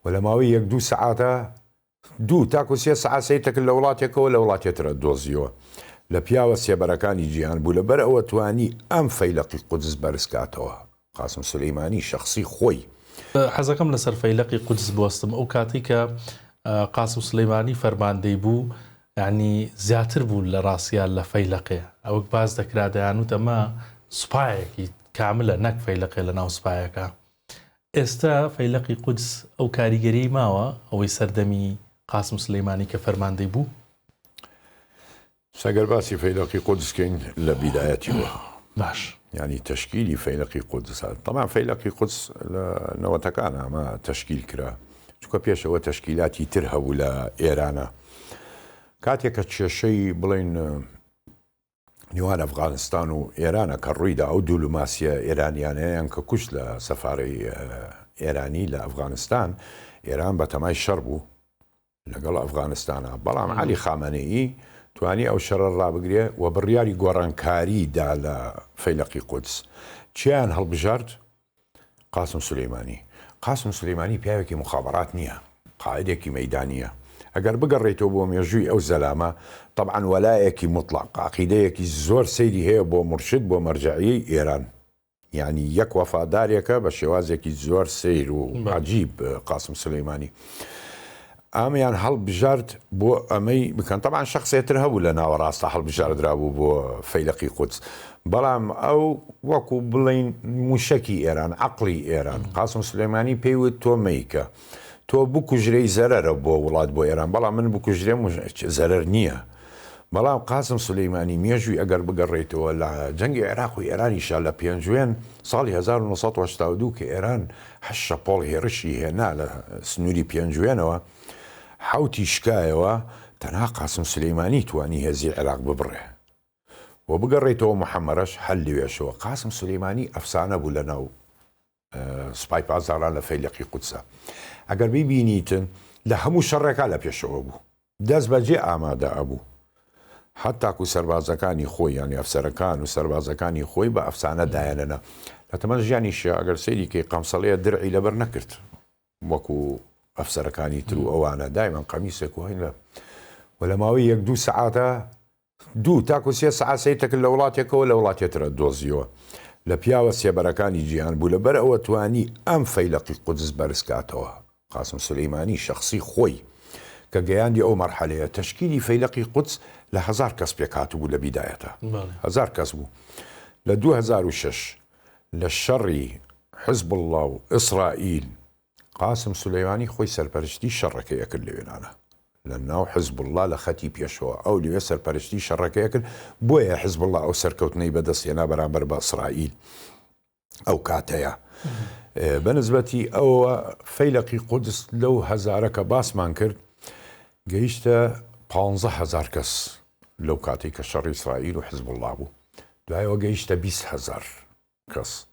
ولا ماوەی 1-2 سەعاتە 2 تاکو 3 سەعات سەیرتەکرد لە وڵاتێکەوە لە وڵاتێترە دۆزیەوە لە پیاوە سێبەرەکانی جیهان بوو لەبەر ئەوە توانی ئەم فەیلقی قودس بەرزکاتەوە. قاسم سولەیمانی شخصی خۆی حەزەکەم لەسەر فەیلقی قودس بوەستم. ئەو کاتی کە قاسم سولەیمانی فەرماندەی بوو یعنی زیاتر بوو لە ڕاستیان لە فەیلقێ. ئەوە باز دەکرا دەیانوت ئەمە سوپایەکی کاملە نەک فەیلقێ لە ناو سوپایەکە. ئێستا فەیلقی قودس ئەو کاریگەری ماوە ئەوەی سەردەمی قاسم سولەیمانی کە فەرماندەی بوو. سەگەر باسی فەیلقی قودسکەین لە بیدایەتیەوە باش يعني تشكيلي فەیلقی قودس طبعا فەیلقی قودس لە نەوەتەکان ئەمە تشکیل کرا چونکە پێشەوە تشکیلاتی تر هەبوو لە ئێرانە کاتێککە کێشەی بڵێن نیوان ئەفغانستان و ئێرانە کە ڕوویدا ئەو دوولوماسیە ئێرانیانەیان کە کوشت لە سەفارەی ئێرانی لە ئەفغانستان ئێران بە تەمای شەڕ بوو لەگەڵ ئەفغانستانە بەڵام عەلی خامنەئی توانی ئەو شەڕە ڕابگرێ و بڕیاری گۆڕانکاریدا لە فەیلقی قودس چیان هەڵبژارد؟ قاسم سولەیمانی. قاسم سولەیمانی پیاوێکی مخابرات نییە، قائدێکی مەیدانیە. ئەگەر بگەڕێتەوە بۆ مێژووی ئەو زەلامە طبعا وەلایەکی مطلق عقیدەیەکی زۆر سەیری هەیە بۆ مرشد بۆ مەرجعیەی ئێران، یعنی یەک وەفادارێکە بە شێوازێکی زۆر سەیر و عەجیب قاسم سولەیمانی. ئامیان هەڵبژارد بۆ ئەمەی بکەن طبعا شخصێتر هەبوو لە ناوەڕاستە هەڵبژاردرا بوو بۆ فەیلقی قودس بەڵام ئەو وەکو بڵین موشکی ئێران عەقڵی ئێران قاسم سولەیمانی پێیوت تۆ مەیکە تۆ بکوژرەی زەرەرە بۆ وڵات بۆ ئێران بەڵام من بکوژرێم زەرەر نییە. بەڵام قاسم سولەیمانی مێژووی ئەگەر بگەڕێتەوە لە جەنگی عێراق و ئێرانیشا لە پێنجوێن ساڵی 1982 کە ئێران 8 شەپۆڵ هێرشی هێنا لە سنووری پێنجوێنەوە حوتی شکایەوە تەنها قاسم سولەیمانی توانی هێزی عێراق ببڕێ و بگەڕێتەوە محەممەرەش هەل لێشەوە. قاسم سولەیمانی ئەفسانە بوو لە ناو سوپای پازاران لە فەیلقی قودسە. ئەگەر بیبینیتن لە هەموو شەڕێکا لە پێشەوە بوو دەست بەجێ ئامادە ئەبوو هەتاکو سەربازەکانی خۆی یانی ئەفسەرەکان و سەربازەکانی خۆی بە ئەفسانە دایەنەنە لە تەمەن ژیانیشە ئەگەر سەیریکەی قەمسەڵەیە درعی لەبەر نەکرد وەکو ئەفسەرەکانی تر و ئەوانە دایمان قەمیسێک و هەین لە و لە ماوەی 1-2 سەعاتە 2 تاکو 3 سەعات سەیرتەکرد لە وڵاتێکەوە لە وڵاتێترە دۆزیەوە لە پیاوە سێبەرەکانی جیهان بوو لەبەر ئەوە توانی ئەم فەیلقی قودس بەرزکاتەوە. قاسم سولەیمانی شخصی خۆی کە گەیاندی ئەو مەرحەلەیە تشکیلی فەیلقی قودس لە 1000 کەس پێکات بوو لە بیدایەتە 1000 کەس بوو. لە 2006 لە شەڕی حزب الله و ئیسرائیل قاسم سولەیمانی خۆی سەرپەرشتی شەڕەکەی کرد لەوێنانە لە ناو حزب الله لە خەتی پێشەوە ئەو لێوێ سەرپەرشتی شەڕەکەی کرد بۆیە حزب الله ئەو سەرکەوتنەی بەدەستێنا بەرامبەر بە ئیسرائیل ئەو کاتەیە. بەنسبەتی ئەوە فەیلقی قودس لەو هەزارەکە باسمان کرد گەیشتە 15,000 کەس لەو کاتێک کە شەڕی ئیسرائیل و حزب الله بوو دوایەوە گەیشتە 20,000 کەس